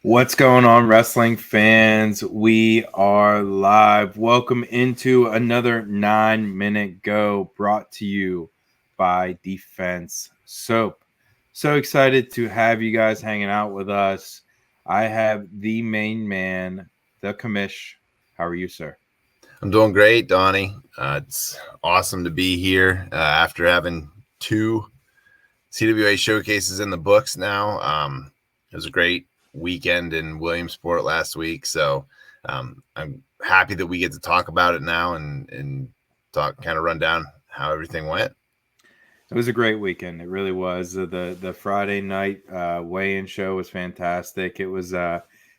What's going on, wrestling fans? We are live. Welcome into another 9-minute go brought to you by Defense Soap. So excited to have you guys hanging out with us. I have the main man, the commish. How are you, sir? I'm doing great, Donnie. It's awesome to be here after having two CWA showcases in the books now. It was a great weekend in Williamsport last week, so I'm happy that we get to talk about it now and talk, kind of run down how everything went. It was a great weekend. It really was. The Friday night weigh-in show was fantastic. It was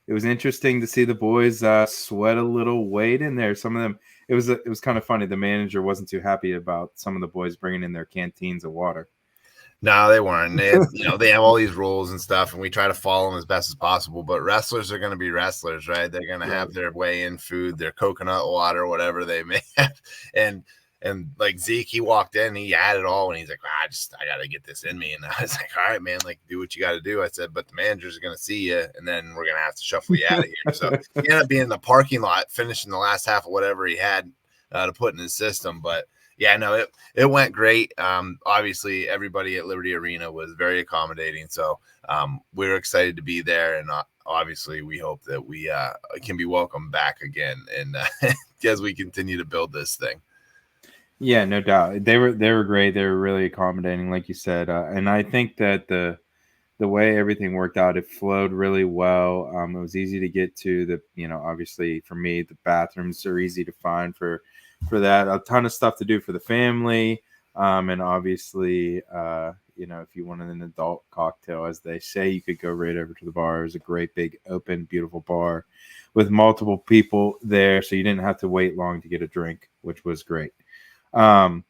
interesting to see the boys sweat a little weight in there. Some of them, it was kind of funny. The manager wasn't too happy about some of the boys bringing in their canteens of water. No, they weren't. They have all these rules and stuff, and we try to follow them as best as possible. But wrestlers are going to be wrestlers, right? They're going to have their weigh-in food, their coconut water, whatever they may have. And like Zeke, he walked in, he had it all, and he's like, I got to get this in me. And I was like, all right, man, like do what you got to do. I said, but the manager's going to see you, and then we're going to have to shuffle you out of here. So he ended up being in the parking lot, finishing the last half of whatever he had to put in his system, but. Yeah, no, it went great. Obviously, everybody at Liberty Arena was very accommodating, so we're excited to be there, and obviously, we hope that we can be welcomed back again, and as we continue to build this thing. Yeah, no doubt. They were great. They were really accommodating, like you said, and I think that the way everything worked out, it flowed really well. It was easy to get to. Obviously for me, the bathrooms are easy to find for that. A ton of stuff to do for the family, and obviously, if you wanted an adult cocktail, as they say, you could go right over to the bar. It was a great big open, beautiful bar with multiple people there, so you didn't have to wait long to get a drink, which was great. Um,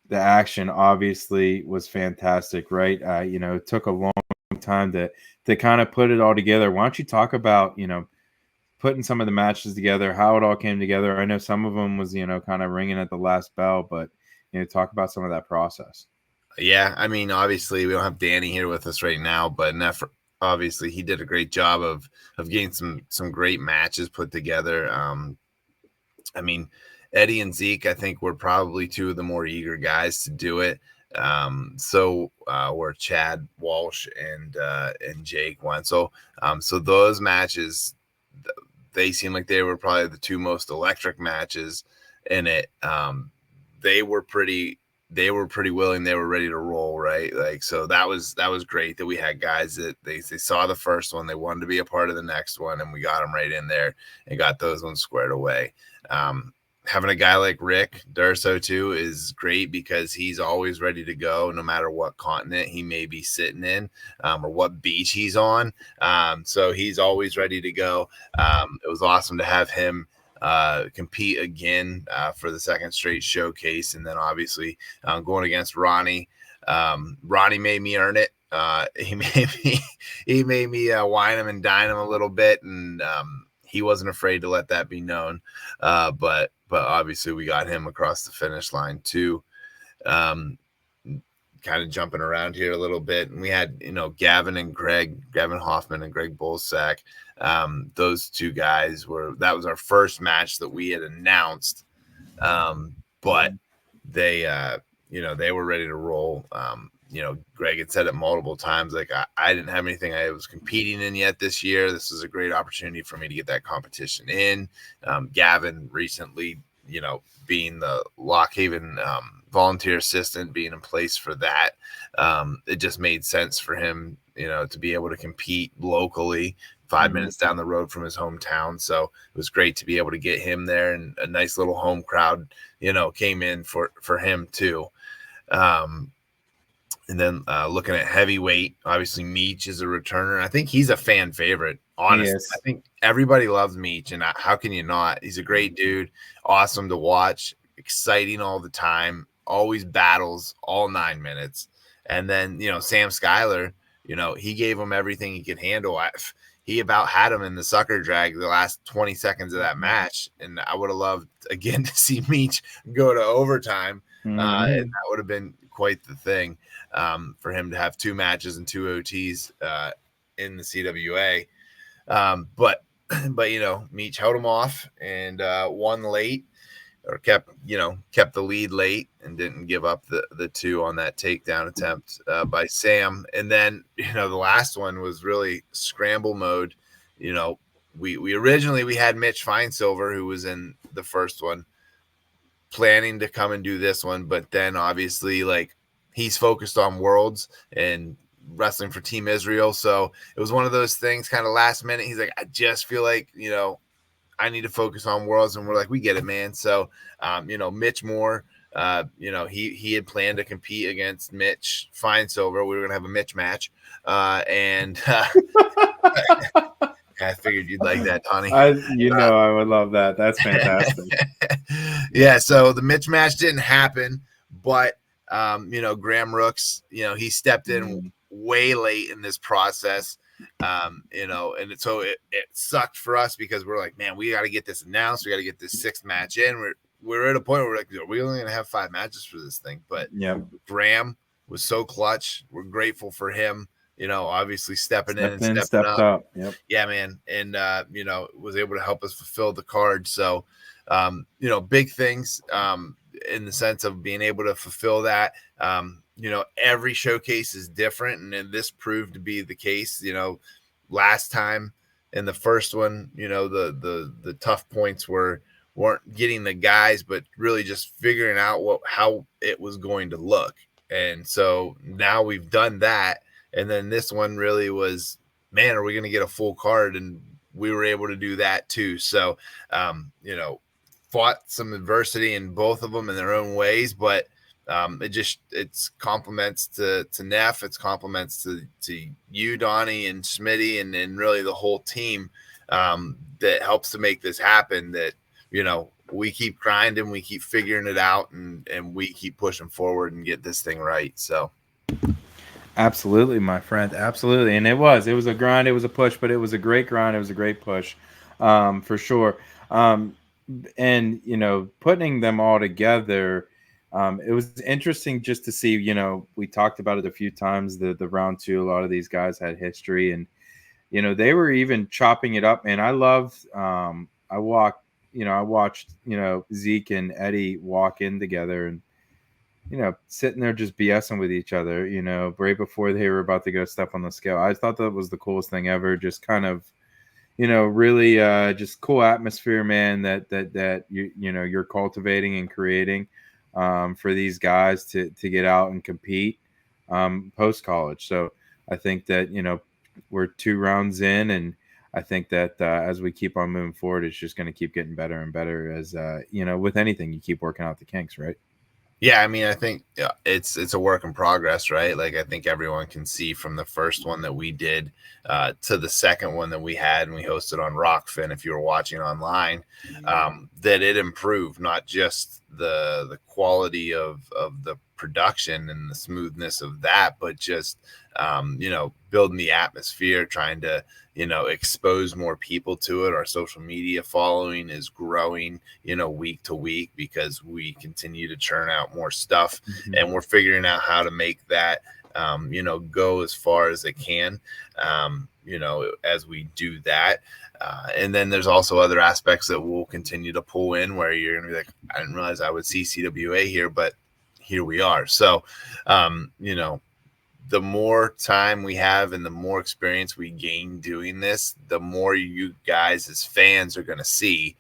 the action obviously was fantastic, right? It took a long time to kind of put it all together. Why don't you talk about putting some of the matches together, how it all came together? I know some of them was kind of ringing at the last bell, but talk about some of that process. Yeah, I mean, obviously, we don't have Danny here with us right now, but obviously, he did a great job of getting some great matches put together. I mean, Eddie and Zeke, I think, were probably two of the more eager guys to do it. So were Chad Walsh and Jake went. So those matches, they seem like they were probably the two most electric matches in it. They were pretty willing. They were ready to roll, right? Like, so that was great that we had guys that they saw the first one, they wanted to be a part of the next one, and we got them right in there and got those ones squared away. Having a guy like Rick Durso too is great because he's always ready to go no matter what continent he may be sitting in, or what beach he's on. So he's always ready to go. It was awesome to have him compete again for the second straight showcase, and then obviously going against Ronnie. Ronnie made me earn it. He made me wine him and dine him a little bit, and he wasn't afraid to let that be known. But obviously we got him across the finish line too. Kind of jumping around here a little bit, and we had Gavin Hoffman and Greg Bolsack. Those two guys that was our first match that we had announced, but they they were ready to roll. Greg had said it multiple times, like, I didn't have anything I was competing in yet this year. This is a great opportunity for me to get that competition in. Gavin recently, being the Lockhaven volunteer assistant, being in place for that, it just made sense for him, to be able to compete locally 5 minutes down the road from his hometown. So it was great to be able to get him there, and a nice little home crowd, came in for him too. And then looking at heavyweight, obviously Meech is a returner. I think he's a fan favorite, honestly. I think everybody loves Meech, and how can you not? He's a great dude, awesome to watch, exciting all the time, always battles all 9 minutes. And then, Sam Schuyler, he gave him everything he could handle. He about had him in the sucker drag the last 20 seconds of that match, and I would have loved, again, to see Meech go to overtime. And that would have been quite the thing, for him to have two matches and two OTs in the CWA. But Meach held him off and won late, or kept the lead late and didn't give up the two on that takedown attempt by Sam. And then the last one was really scramble mode. We originally we had Mitch Finesilver, who was in the first one, planning to come and do this one, but then obviously like he's focused on Worlds and wrestling for Team Israel. So it was one of those things kind of last minute. He's like, I just feel like, I need to focus on Worlds. And we're like, we get it, man. So, Mitch Moore, he had planned to compete against Mitch Finesilver. We were going to have a Mitch match. I figured you'd like that, Tony. I would love that. That's fantastic. Yeah, so the Mitch match didn't happen, but Graham Rooks, he stepped in way late in this process. And so it sucked for us because we're like, man, we got to get this announced. We got to get this 6th match in. We're at a point where we're like, are we only going to have 5 matches for this thing? But Graham was so clutch. We're grateful for him. Obviously stepping in and stepping up. Yep. Yeah, man. And, was able to help us fulfill the card. So, big things in the sense of being able to fulfill that. Every showcase is different. And this proved to be the case. Last time in the first one, the tough points weren't getting the guys, but really just figuring out how it was going to look. And so now we've done that. And then this one really was, man, are we going to get a full card? And we were able to do that too. So, fought some adversity in both of them in their own ways, but it's compliments to Neff. It's compliments to you, Donnie, and Smitty, and really the whole team that helps to make this happen. That, we keep grinding, we keep figuring it out, and we keep pushing forward and get this thing right. So. Absolutely, my friend. Absolutely. And it was a grind. It was a push, but it was a great grind. It was a great push, for sure. And, putting them all together, it was interesting just to see, we talked about it a few times, the round 2, a lot of these guys had history and, they were even chopping it up. And I loved, I watched, Zeke and Eddie walk in together and, sitting there just BSing with each other, right before they were about to go step on the scale. I thought that was the coolest thing ever. Just kind of, really just cool atmosphere, man, that you're cultivating and creating for these guys to get out and compete post college. So I think that, we're 2 rounds in, and I think that as we keep on moving forward, it's just going to keep getting better and better as, with anything, you keep working out the kinks, right? Yeah, I mean, I think it's a work in progress, right? Like, I think everyone can see from the first one that we did to the second one that we had and we hosted on Rockfin, if you were watching online, that it improved, not just the quality of the production and the smoothness of that, but just building the atmosphere, trying to expose more people to it. Our social media following is growing week to week because we continue to churn out more stuff, and we're figuring out how to make that go as far as it can as we do that. And then there's also other aspects that we'll continue to pull in where you're gonna be like, I didn't realize I would see CWA here, but here we are. So the more time we have and the more experience we gain doing this, the more you guys as fans are going to see,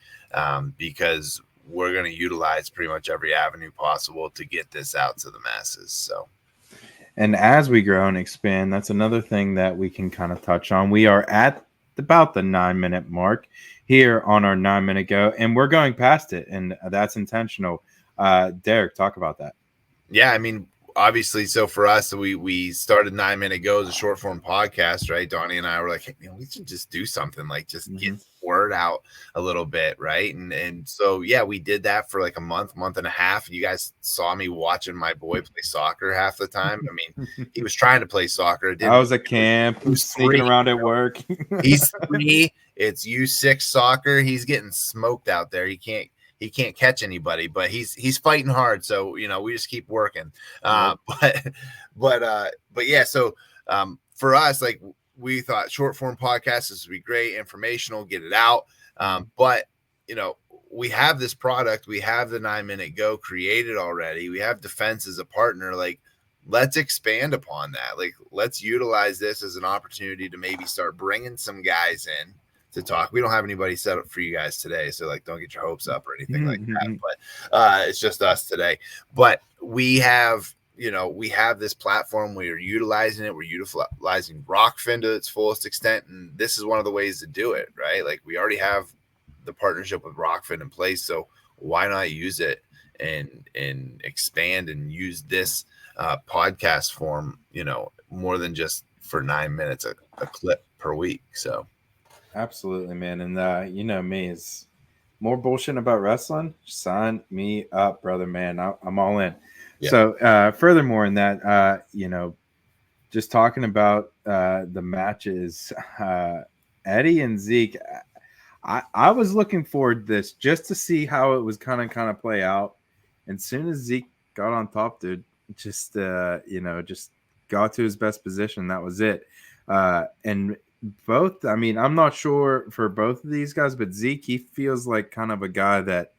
because we're going to utilize pretty much every avenue possible to get this out to the masses. So, and as we grow and expand, that's another thing that we can kind of touch on. We are at about the 9-minute mark here on our 9-minute go, and we're going past it, and that's intentional. Derek, talk about that. Yeah, I mean, obviously, so for us, we started 9-minute go as a short form podcast, right? Donnie and I were like, hey, we should just do something, like just get word out a little bit, right? And so yeah, we did that for like a month and a half. You guys saw me watching my boy play soccer half the time. I mean, he was trying to play soccer. I was at camp, he was sneaking around at work. He's 3. It's U6 soccer. He's getting smoked out there. He can't catch anybody, but he's fighting hard. So, we just keep working. But yeah, so for us, like, we thought short form podcasts would be great, informational, get it out. But we have this product, we have the 9-minute go created already. We have Defense as a partner. Like, let's expand upon that. Like, let's utilize this as an opportunity to maybe start bringing some guys in to talk. We don't have anybody set up for you guys today, so like, don't get your hopes up or anything like that. But it's just us today. But we have this platform. We are utilizing it. We're utilizing Rockfin to its fullest extent, and this is one of the ways to do it, right? Like, we already have the partnership with Rockfin in place, so why not use it and expand and use this podcast form, more than just for 9 minutes a clip per week. So Absolutely, man. And me is more bullshit about wrestling. Sign me up, brother, man. I'm all in. Yeah. So furthermore in that, just talking about the matches, Eddie and Zeke, I was looking forward to this just to see how it was kind of play out. And soon as Zeke got on top, dude, just just got to his best position. That was it. And both, I mean, I'm not sure for both of these guys, but Zeke, he feels like kind of a guy that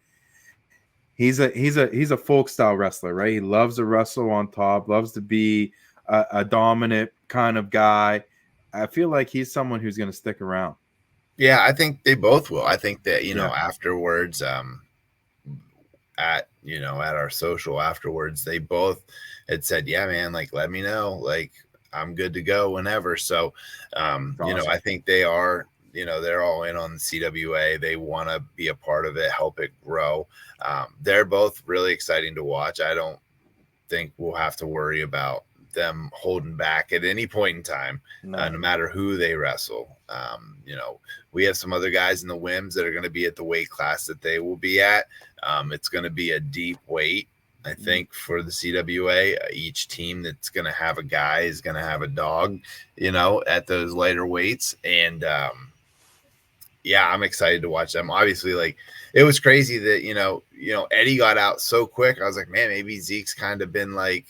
he's a folk style wrestler, right? He loves to wrestle on top, loves to be a dominant kind of guy. I feel like he's someone who's going to stick around. Yeah, I think they both will. I think that Yeah. afterwards, at our social afterwards, they both had said, "Yeah, man, like, let me know, like, I'm good to go whenever." So, Awesome. I think they are. They're all in on the CWA. They want to be a part of it, help it grow. They're both really exciting to watch. I don't think we'll have to worry about them holding back at any point in time, no matter who they wrestle. We have some other guys in the WIMS that are going to be at the weight class that they will be at. It's going to be a deep weight, I think, for the CWA. Each team that's going to have a guy is going to have a dog, at those lighter weights. And yeah, I'm excited to watch them. Obviously, like, it was crazy that Eddie got out so quick. I was like, man, maybe Zeke's kind of been like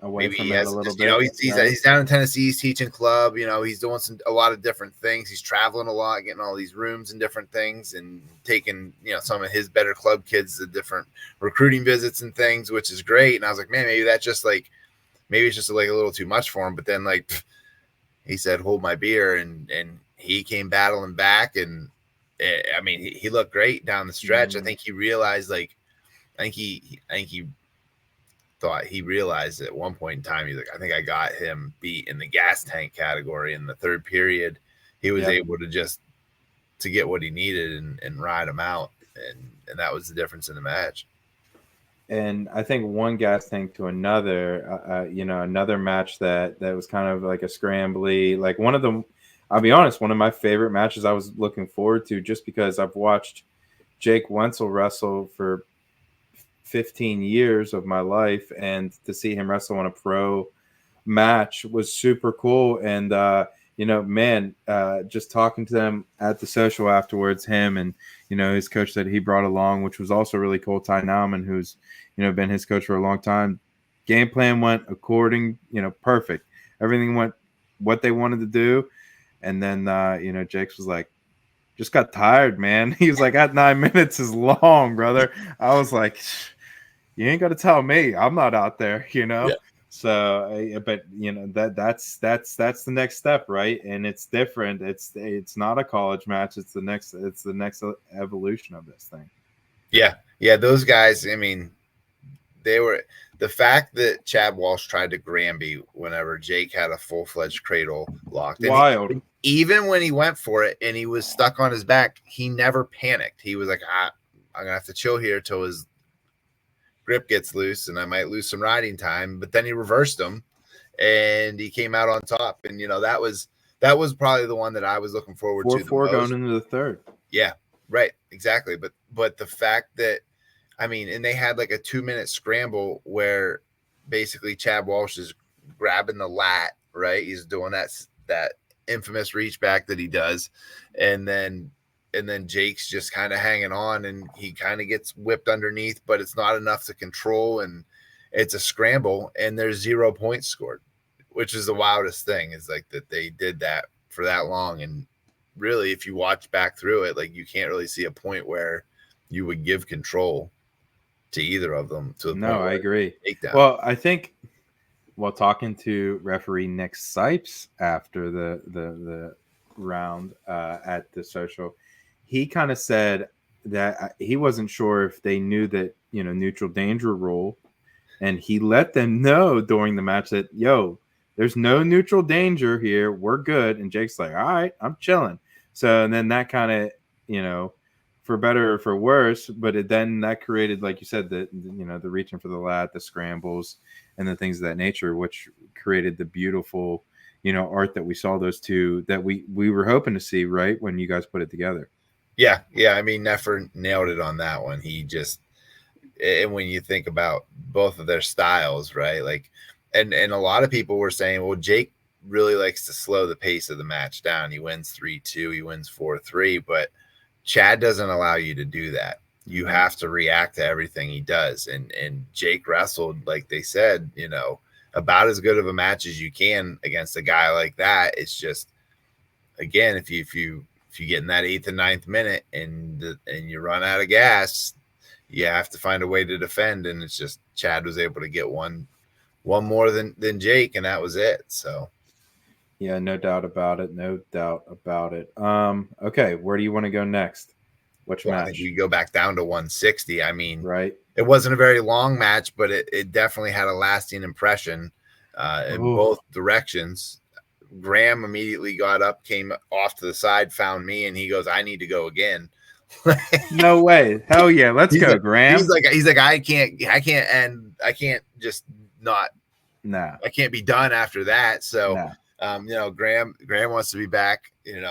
away from it a little bit. He's down in Tennessee. He's teaching club. He's doing a lot of different things. He's traveling a lot, getting all these rooms and different things, and taking some of his better club kids to different recruiting visits and things, which is great. And I was like, man, maybe it's just like a little too much for him. But then, like, he said, "Hold my beer," and he came battling back, and I mean, he looked great down the stretch. I think he realized, like, I think he thought he realized at one point in time, he's like, I think I got him beat in the gas tank category in the third period. He was able to get what he needed and ride him out. And that was the difference in the match. And I think one gas tank to another, another match that was kind of like a scrambly, like one of them, I'll be honest, one of my favorite matches I was looking forward to, just because I've watched Jake Wenzel wrestle for 15 years of my life, and to see him wrestle on a pro match was super cool. And just talking to them at the social afterwards, him and his coach that he brought along, which was also really cool, Ty Nauman, who's been his coach for a long time. Game plan went according, perfect. Everything went what they wanted to do. And then Jake's was like, just got tired, man. He was like, at 9 minutes is long, brother. I was like, you ain't got to tell me. I'm not out there, Yeah. So, but that's the next step, right? And it's different. It's not a college match. It's the next evolution of this thing. Yeah. Those guys. I mean, the fact that Chad Walsh tried to Granby whenever Jake had a full-fledged cradle locked. Wild. Even when he went for it and he was stuck on his back, he never panicked. He was like, I'm gonna have to chill here till his grip gets loose and I might lose some riding time. But then he reversed him and he came out on top. And that was probably the one that I was looking forward to. 4-4 going into the third. Yeah, right, exactly. But the fact that, I mean, and they had like a 2-minute scramble where basically Chad Walsh is grabbing the lat, right? He's doing that infamous reach back that he does. And then Jake's just kind of hanging on, and he kind of gets whipped underneath, but it's not enough to control. And it's a scramble, and there's 0 points scored, which is the wildest thing is like that they did that for that long. And really, if you watch back through it, like you can't really see a point where you would give control to either of them to the No, point I where agree. takedown. Well, I think while talking to referee Nick Sipes after the round at the social, he kind of said that he wasn't sure if they knew that neutral danger rule, and he let them know during the match that there's no neutral danger here, we're good. And Jake's like, all right, I'm chilling. So and then that kind of you know for better or for worse, but then that created, like you said, the reaching for the lat, the scrambles, and the things of that nature, which created the beautiful art that we saw those two that we were hoping to see right when you guys put it together. Yeah, yeah. I mean, Nefer nailed it on that one. He just, and when you think about both of their styles, right? Like, and a lot of people were saying, well, Jake really likes to slow the pace of the match down. He wins 3-2, he wins 4-3, but Chad doesn't allow you to do that. You have to react to everything he does. And Jake wrestled, like they said, about as good of a match as you can against a guy like that. It's just, again, if you get in that 8th and 9th minute and you run out of gas, you have to find a way to defend. And it's just Chad was able to get one more than Jake, and that was it. So yeah, no doubt about it. No doubt about it. Okay, where do you want to go next? Which well, I think we match? go back down to 160. I mean, Right. it wasn't a very long match, but it definitely had a lasting impression in Oh, both directions. Graham immediately got up, came off to the side, found me, and he goes, "I need to go again." no way. Hell yeah. Let's he's go, like, Graham. I can't just not, Nah, I can't be done after that. So, nah. Graham wants to be back, and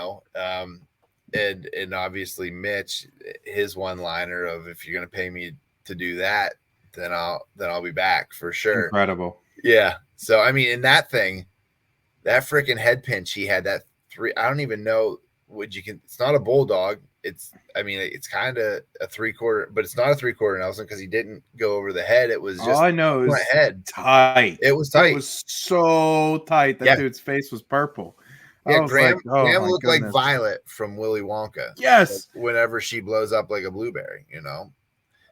obviously Mitch, his one liner of, if you're going to pay me to do that, then I'll be back for sure. Incredible. Yeah. So, I mean, in that thing, that freaking head pinch, he had that I don't even know it's not a bulldog. It's kind of a 3/4, but it's not a 3/4 Nelson because he didn't go over the head. It was All just I know front is head. tight. It was It tight. was so tight. That Yeah. dude's face was purple. I Yeah. was like, oh Graham my looked like goodness. Violet from Willy Wonka. Like, Yes. whenever she blows up like a blueberry,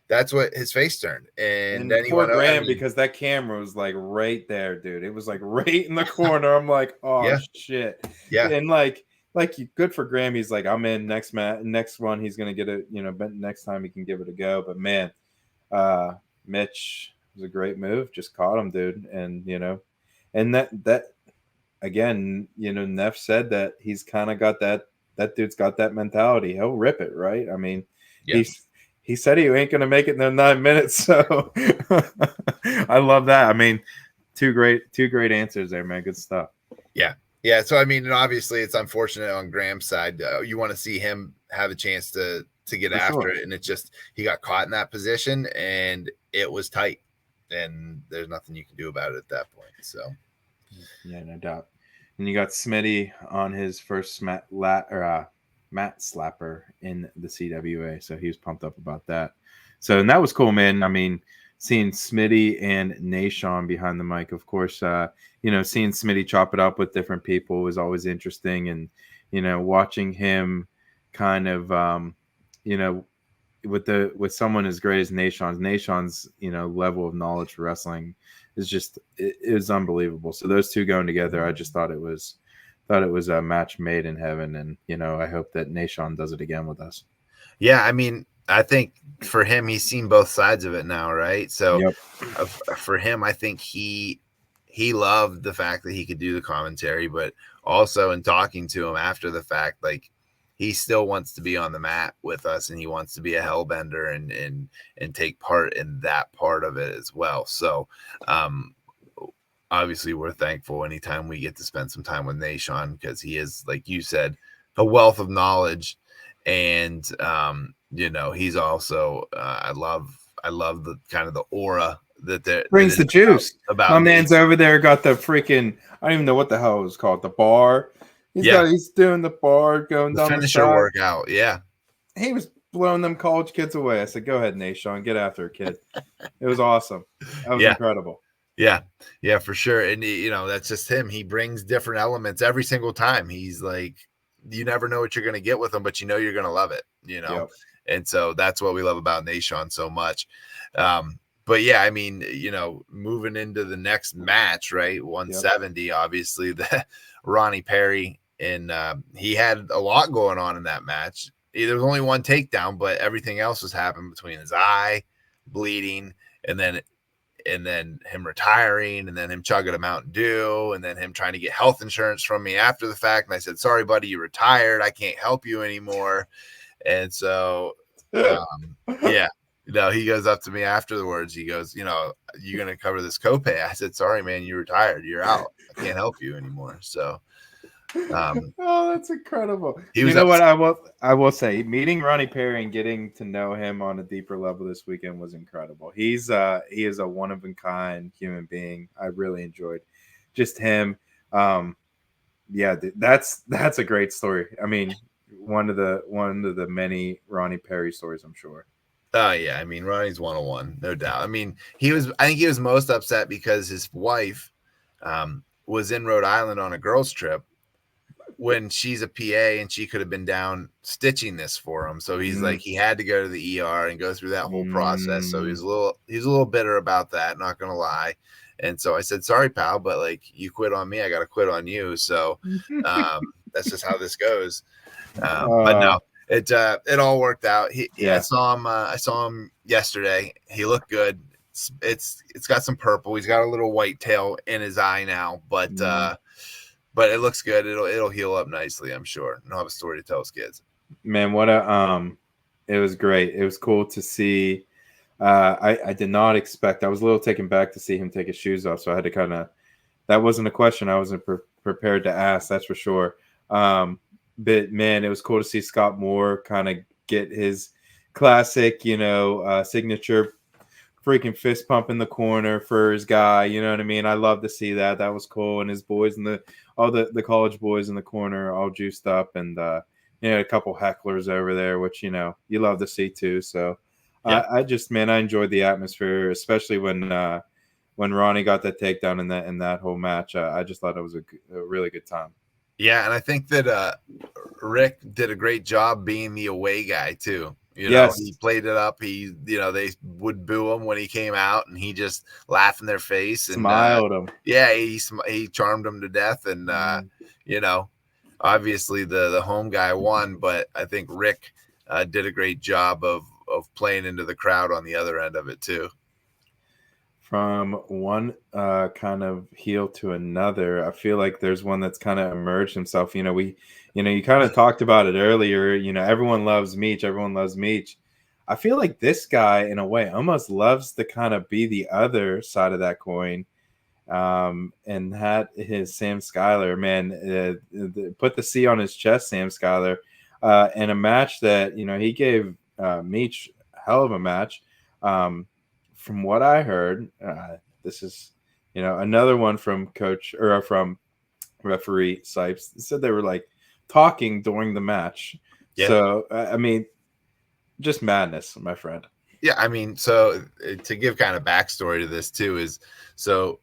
that's what his face turned. And And then he poor went, Graham, because that camera was like right there, dude. It was like right in the corner. I'm like, oh yeah, shit. yeah, And good for Graham. He's like, I'm in next one. He's gonna get it, but next time he can give it a go. But man, uh Mitch was a great move. Just caught him, dude. And and that again, Neff said that he's kind of got that dude's got that mentality. He'll rip it, right? I mean, yeah. he said he ain't gonna make it in the 9 minutes. So I love that. I mean, two great answers there, man. Good stuff. Yeah. Yeah. So, I mean, and obviously it's unfortunate on Graham's side. You want to see him have a chance to get For after sure. it. And it's just, he got caught in that position and it was tight. And there's nothing you can do about it at that point. So, Yeah, no doubt. And you got Smitty on his first mat slapper in the CWA, so he was pumped up about that. So, and that was cool, man. I mean, seeing Smitty and Nashon behind the mic, of course, seeing Smitty chop it up with different people was always interesting, and watching him kind of, with someone as great as Nashon's level of knowledge for wrestling is unbelievable. So those two going together, I just thought it was a match made in heaven, and I hope that Nashon does it again with us. yeah, I mean, I think for him, he's seen both sides of it now, right? So, Yep. for him, I think he loved the fact that he could do the commentary, but also in talking to him after the fact, like, he still wants to be on the mat with us, and he wants to be a hellbender and take part in that part of it as well. So, obviously, we're thankful anytime we get to spend some time with Nashon, because he is, like you said, a wealth of knowledge. And he's also I love the kind of the aura that Brings the juice. about My man's over there got the freaking, I don't even know what the hell it was called, the bar. He's doing the bar, going the down finisher the side. workout. Yeah. He was blowing them college kids away. I said, go ahead, Nashon, get after it, kid. It was awesome. That was incredible. Yeah, yeah, for sure. And you know, that's just him. He brings different elements every single time. He's like, you never know what you're going to get with him, but you know you're going to love it. You know, Yep. and so that's what we love about Nashon so much. But yeah, I mean, you know, moving into the next match, right? Yep. 170, obviously, the Ronnie Perry, and he had a lot going on in that match. There was only one takedown, but everything else was happening between his eye bleeding, and then him retiring, and then him chugging a Mountain Dew, and then him trying to get health insurance from me after the fact. And I said, "Sorry, buddy, you retired. I can't help you anymore." And so, yeah, no, he goes up to me afterwards. He goes, "You know, you gonna cover this copay?" I said, "Sorry, man, you retired. You're out. I can't help you anymore." So, Oh, that's incredible. he You was know up. what I will say, meeting Ronnie Perry and getting to know him on a deeper level this weekend was incredible. He is a one of a kind human being. I really enjoyed just him. Um yeah, that's a great story. I mean, one of the many Ronnie Perry stories, I'm sure. Oh yeah, I mean Ronnie's 101, no doubt. I mean, he was. I think he was most upset because his wife was in Rhode Island on a girls' trip when she's a PA and she could have been down stitching this for him. So he's Mm, like, he had to go to the ER and go through that whole process. So mm. he's a little bitter about that. Not gonna lie. And so I said, sorry, pal, but like you quit on me, I got to quit on you. So that's just how this goes. But uh no, it all worked out. I yeah. saw him. I saw him yesterday. He looked good. It's got some purple. He's got a little white tail in his eye now, Mm. but it looks good. It'll heal up nicely, I'm sure. And I'll have a story to tell his kids. Man, what a it was great. It was cool to see. I did not expect. I was a little taken back to see him take his shoes off, so I had to kind of. That wasn't a question I wasn't prepared to ask. That's for sure. But man, it was cool to see Scott Moore kind of get his classic, signature freaking fist pump in the corner for his guy. You know what I mean? I love to see that. That was cool. And his boys and all the college boys in the corner all juiced up, and a couple hecklers over there, which you love to see too. So Yeah. I just, man, I enjoyed the atmosphere, especially when Ronnie got that takedown in that whole match. I just thought it was a really good time. Yeah, and I think that Rick did a great job being the away guy too. You know, he Yes, played it up. They would boo him when he came out, and he just laughed in their face. And smiled him. yeah, he charmed them to death. And Mm. you know, obviously the home guy won, but I think Rick did a great job of playing into the crowd on the other end of it too. From one kind of heel to another, I feel like there's one that's kind of emerged himself. You kind of talked about it earlier. Everyone loves Meech. Everyone loves Meech. I feel like this guy, in a way, almost loves to kind of be the other side of that coin. And had his Sam Schuyler, man, put the C on his chest, Sam Schuyler, in a match that he gave Meech a hell of a match. Um, from what I heard, this is another one from coach or from referee Sipes said they were like talking during the match. Yeah, So I mean, just madness, my friend. yeah. I mean, so to give kind of backstory to this too is so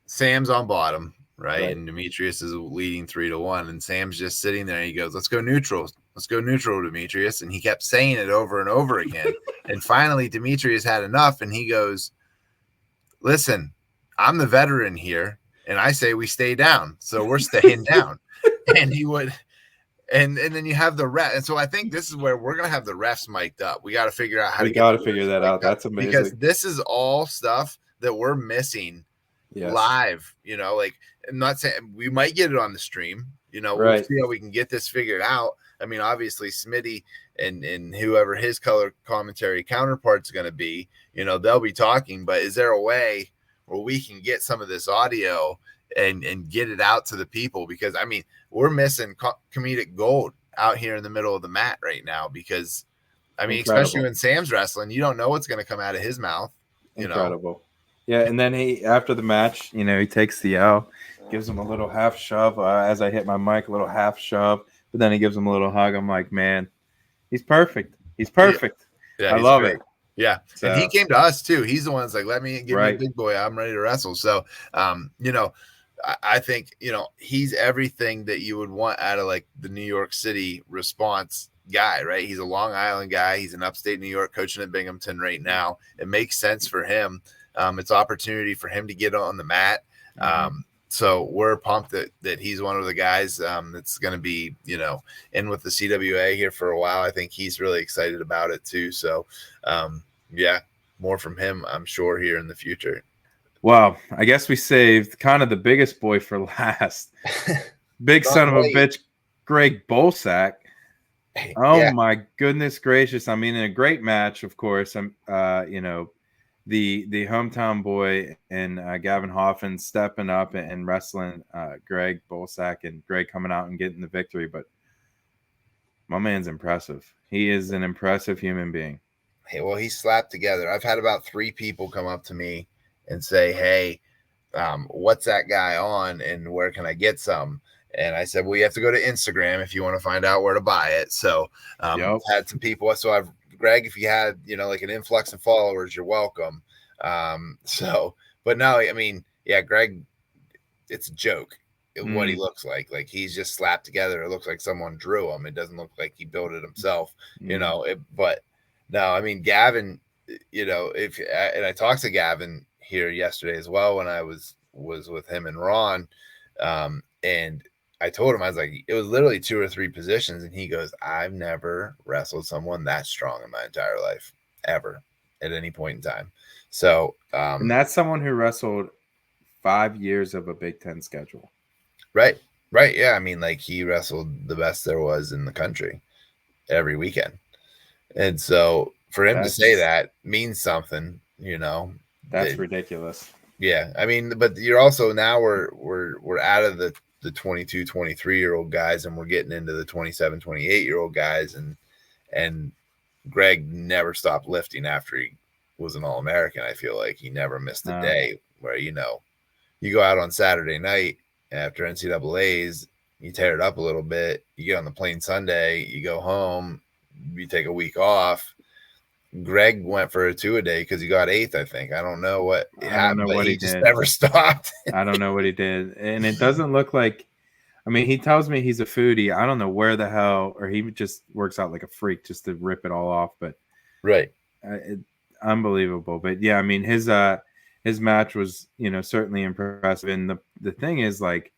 Sam's on bottom, right? Right. And Demetrius is leading 3-1. And Sam's just sitting there and he goes, let's go neutral. Let's go neutral, Demetrius. And he kept saying it over and over again. And finally, Demetrius had enough and he goes, listen, I'm the veteran here. And I say we stay down. So we're staying down. And he would. And then you have the ref. And so I think this is where we're going to have the refs mic'd up. We got to figure out how We to get got the to figure refs that out. mic'd up That's because amazing. this is all stuff that we're missing Yes. live, like I'm not saying we might get it on the stream, we'll Right. see how we can get this figured out. I mean, obviously Smitty and whoever his color commentary counterpart's going to be, they'll be talking, but is there a way where we can get some of this audio and get it out to the people? Because I mean, we're missing comedic gold out here in the middle of the mat right now because I mean, especially Incredible. when Sam's wrestling, you don't know what's going to come out of his mouth, you know. Incredible. Yeah, and then he after the match, he takes the L, gives him a little half shove as I hit my mic, a little half shove, but then he gives him a little hug. I'm like, man, he's perfect. He's Yeah, perfect. yeah, I he's love great. it. Yeah, and he So came to us too. He's the one that's like, "Let me give me a right. big boy. I'm ready to wrestle." So, you know, I think he's everything that you would want out of like the New York City response guy, right? He's a Long Island guy. He's in upstate New York, coaching at Binghamton right now. It makes sense for him. It's opportunity for him to get on the mat. Mhm. So we're pumped that he's one of the guys that's going to be, in with the CWA here for a while. I think he's really excited about it too. So, yeah, more from him, I'm sure, here in the future. Well, I guess we saved kind of the biggest boy for last. Big Not son of a late. bitch, Greg Bolsack. Oh Yeah. my goodness gracious! I mean, in a great match, of course. The hometown boy and Gavin Hoffman stepping up and wrestling Greg Bolsack, and Greg coming out and getting the victory. But my man's impressive. He is an impressive human being. Hey, well, he's slapped together. I've had about 3 people come up to me and say, "Hey, what's that guy on, and where can I get some?" And I said, "Well, you have to go to Instagram if you want to find out where to buy it." So, Yep. had some people. So I've Greg, if you had like an influx of followers, you're welcome. So, but no, I mean, yeah, Greg, it's a joke what he Mm, looks like. Like he's just slapped together. It looks like someone drew him. It doesn't look like he built it himself. mm. But no, I mean Gavin. If and I talked to Gavin here yesterday as well when I was with him and Ron, and I told him I was like, it was literally 2 or 3 positions, and he goes, "I've never wrestled someone that strong in my entire life, ever, at any point in time." So, And that's someone who wrestled 5 years of a Big Ten schedule. right, right, yeah. I mean, like he wrestled the best there was in the country every weekend, and so for him to say That's that means something, that's That ridiculous. yeah, I mean, but you're also now we're out of the 22, 23-year-old guys, and we're getting into the 27, 28-year-old guys, and Greg never stopped lifting after he was an All-American. I feel like he never missed a No, day where you go out on Saturday night after NCAA's, you tear it up a little bit, you get on the plane Sunday, you go home, you take a week off. Greg went for a 2-a-day because he got eighth, I think. I don't know what it I don't happened, know but what he he just did. never stopped. I don't know what he did, and it doesn't look like. I mean, he tells me he's a foodie. I don't know where the hell, or he just works out like a freak just to rip it all off. But Right. unbelievable. But yeah, I mean, his match was certainly impressive. And the thing is, like,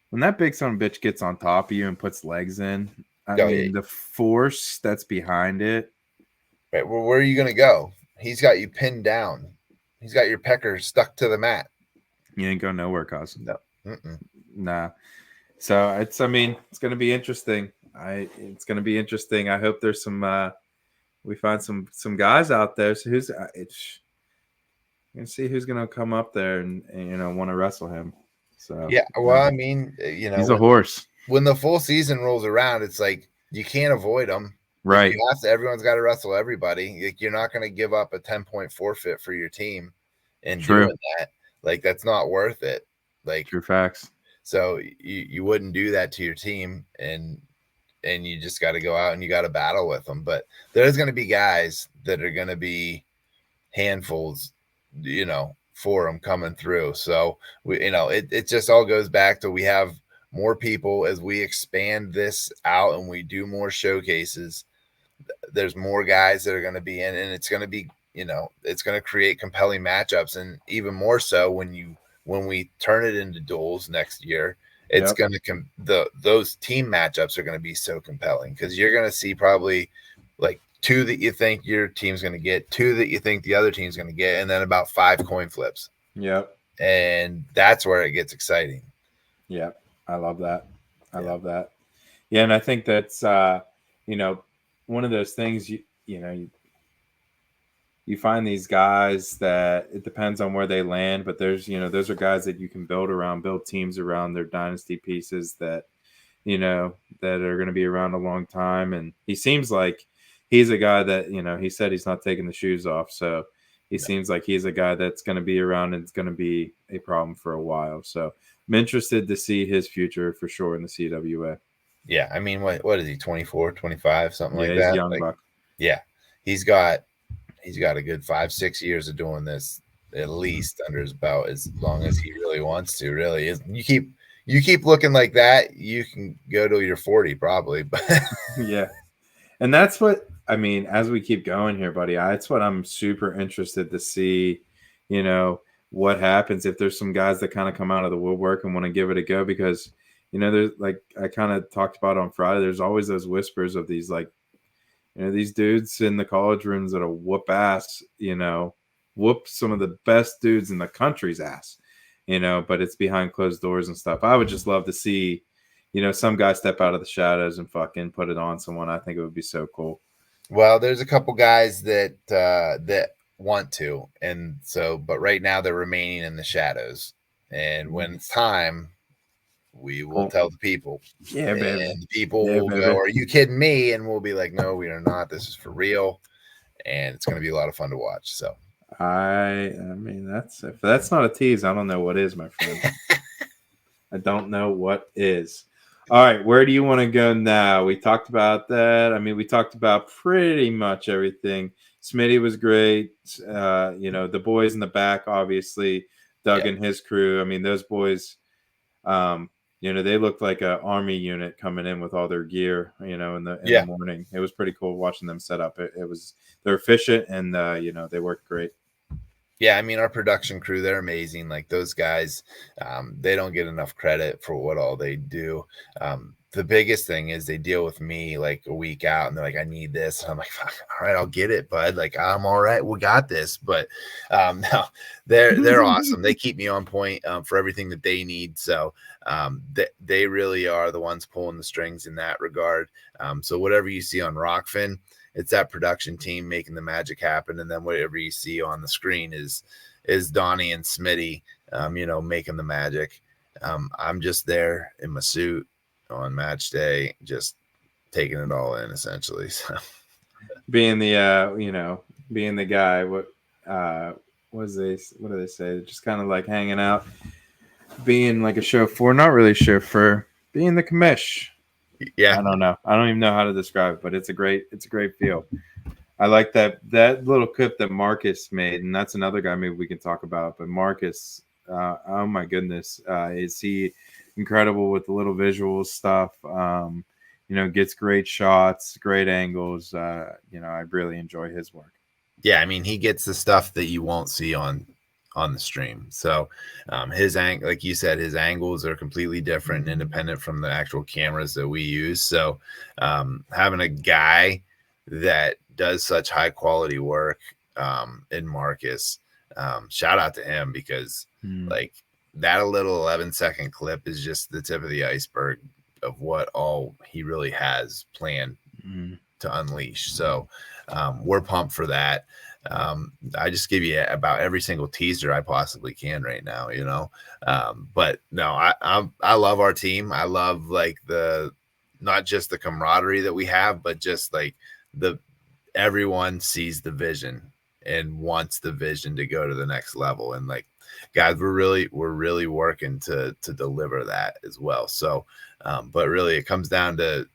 when that big son of a bitch gets on top of you and puts legs in, I Oh, yeah. mean, the force that's behind it. Right. Well, where are you going to go? He's got you pinned down. He's got your pecker stuck to the mat. You ain't going nowhere, cuz. No. Mm-mm. Nah. So I mean, it's gonna be interesting. It's gonna be interesting. I hope there's some we find some guys out there. So who's it's gonna see who's gonna come up there and want to wrestle him. So Yeah. Well, I mean, he's a horse, when the full season rolls around, it's like you can't avoid them. Like right? you have to. Everyone's got to wrestle everybody. Like you're not going to give up a 10-point forfeit for your team in True, doing that. Like that's not worth it. Like true facts. so, you wouldn't do that to your team, and you just got to go out and you got to battle with them. But there's going to be guys that are going to be handfuls, for them coming through. So it just all goes back to we have more people as we expand this out and we do more showcases. There's more guys that are going to be in, and it's going to be, it's going to create compelling matchups, and even more so when we turn it into duels next year. It's Yep, going to those team matchups are going to be so compelling because you're going to see probably like 2 that you think your team's going to get, 2 that you think the other team's going to get, and then about 5 coin flips. yep, And that's where it gets exciting. yep. I love that. I Yeah. love that. Yeah, and I think that's you know one of those things you find these guys that it depends on where they land, but there's those are guys that you can build around, build teams around their dynasty pieces that are going to be around a long time. And he seems like he's a guy that he said he's not taking the shoes off, so he No. seems like he's a guy that's going to be around and it's going to be a problem for a while. So I'm interested to see his future for sure in the CWA. Yeah. I mean, what is he, 24, 25, something Yeah, like he's a that? young Like, buck. yeah, he's got he's got a good 5-6 years of doing this at least under his belt, as long as he really wants to. Really, you keep looking like that, you can go till you're 40 probably. But Yeah. And that's what I mean, as we keep going here, buddy, that's what I'm super interested to see, you know, what happens if there's some guys that kind of come out of the woodwork and want to give it a go because, there's like I kind of talked about on Friday, there's always those whispers of these like, these dudes in the college rooms that'll whoop ass, whoop some of the best dudes in the country's ass, but it's behind closed doors and stuff. I would just love to see, some guy step out of the shadows and fucking put it on someone. I think it would be so cool. well, there's a couple guys that want to, and so, but right now they're remaining in the shadows. And when it's time, we will Cool. tell the people, Yeah, baby. and the people Yeah, will go, baby. "Are you kidding me?" And we'll be like, "No, we are not. This is for real." And it's going to be a lot of fun to watch. So, I mean, if that's not a tease, I don't know what is, my friend. I don't know what is. All right, where do you want to go now? We talked about that. I mean, we talked about pretty much everything. Smitty was great. The boys in the back, obviously, Doug yeah. and his crew. I mean, those boys, they looked like an army unit coming in with all their gear, in the Yeah. morning. It was pretty cool watching them set up. They're efficient and they worked great. Yeah, I mean, our production crew, they're amazing. Like those guys, they don't get enough credit for what all they do. The biggest thing is they deal with me like a week out and they're like, I need this. And I'm like, all right, I'll get it, bud. Like, I'm all right. We got this. But no, they're awesome. They keep me on point for everything that they need. So they really are the ones pulling the strings in that regard. So whatever you see on Rockfin, it's that production team making the magic happen, and then whatever you see on the screen is Donnie and Smitty, making the magic. I'm just there in my suit on match day, just taking it all in, essentially. So being being the guy. What do they say? Just kind of like hanging out, being like a chauffeur, not really chauffeur, being the commish. yeah, I don't know. I don't even know how to describe it, but it's a great feel. I like that little clip that Marcus made, and that's another guy maybe we can talk about. But Marcus, oh my goodness, is he incredible with the little visual stuff? Gets great shots, great angles. I really enjoy his work. yeah. I mean, he gets the stuff that you won't see on the stream. So like you said, his angles are completely different, independent from the actual cameras that we use. So having a guy that does such high quality work in Marcus, shout out to him, because like that little 11-second clip is just the tip of the iceberg of what all he really has planned to unleash. So we're pumped for that. I just give you about every single teaser I possibly can right now, but no, I love our team. I love like not just the camaraderie that we have, but just like everyone sees the vision and wants the vision to go to the next level. And like, guys, we're really working to deliver that as well. So, but really it comes down to,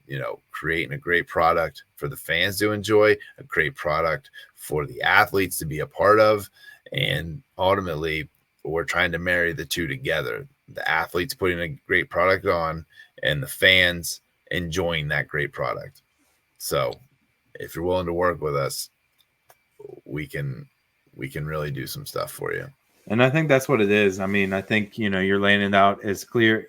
creating a great product for the fans to enjoy, a great product for the athletes to be a part of. And ultimately we're trying to marry the two together, the athletes putting a great product on and the fans enjoying that great product. So if you're willing to work with us, we can really do some stuff for you. And I think that's what it is. I mean, I think, you're laying it out as clear,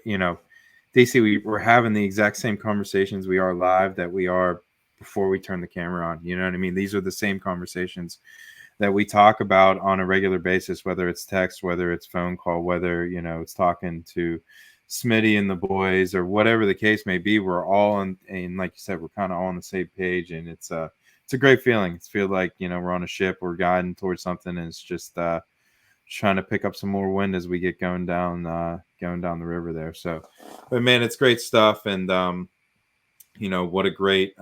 DC, we're having the exact same conversations we are live that we are before we turn the camera on. You know what I mean? These are the same conversations that we talk about on a regular basis, whether it's text, whether it's phone call, whether, it's talking to Smitty and the boys or whatever the case may be. We're all on, and like you said, we're kind of all on the same page, and it's a great feeling. It's feel like, we're on a ship, we're guiding towards something, and it's just, trying to pick up some more wind as we get going down the river there. So, but man, it's great stuff, and what a great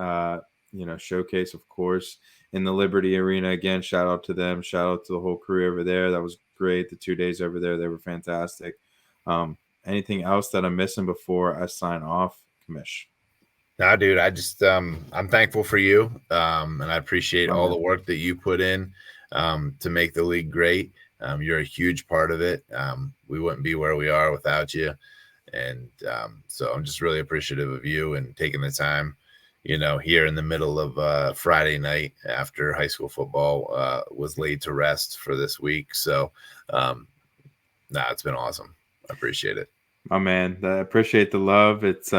showcase, of course, in the Liberty Arena. Again, shout out to them, shout out to the whole crew over there. That was great. The 2 days over there, they were fantastic. Anything else that I'm missing before I sign off, Kamish? No, dude, I just I'm thankful for you, and I appreciate My all the man. work that you put in to make the league great. You're a huge part of it. We wouldn't be where we are without you, and so I'm just really appreciative of you and taking the time. Here in the middle of Friday night after high school football was laid to rest for this week. So, um, it's been awesome. I appreciate it. My man, I appreciate the love. It's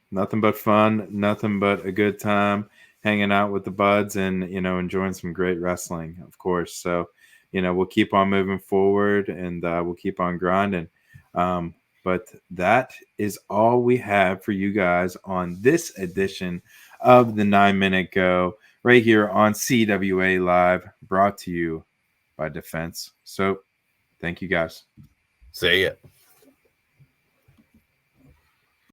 nothing but fun, nothing but a good time hanging out with the buds and enjoying some great wrestling, of course. So, we'll keep on moving forward and we'll keep on grinding. Um, but that is all we have for you guys on this edition of the 9 Minute Go right here on CWA Live, brought to you by Defense. So, thank you guys. Say it.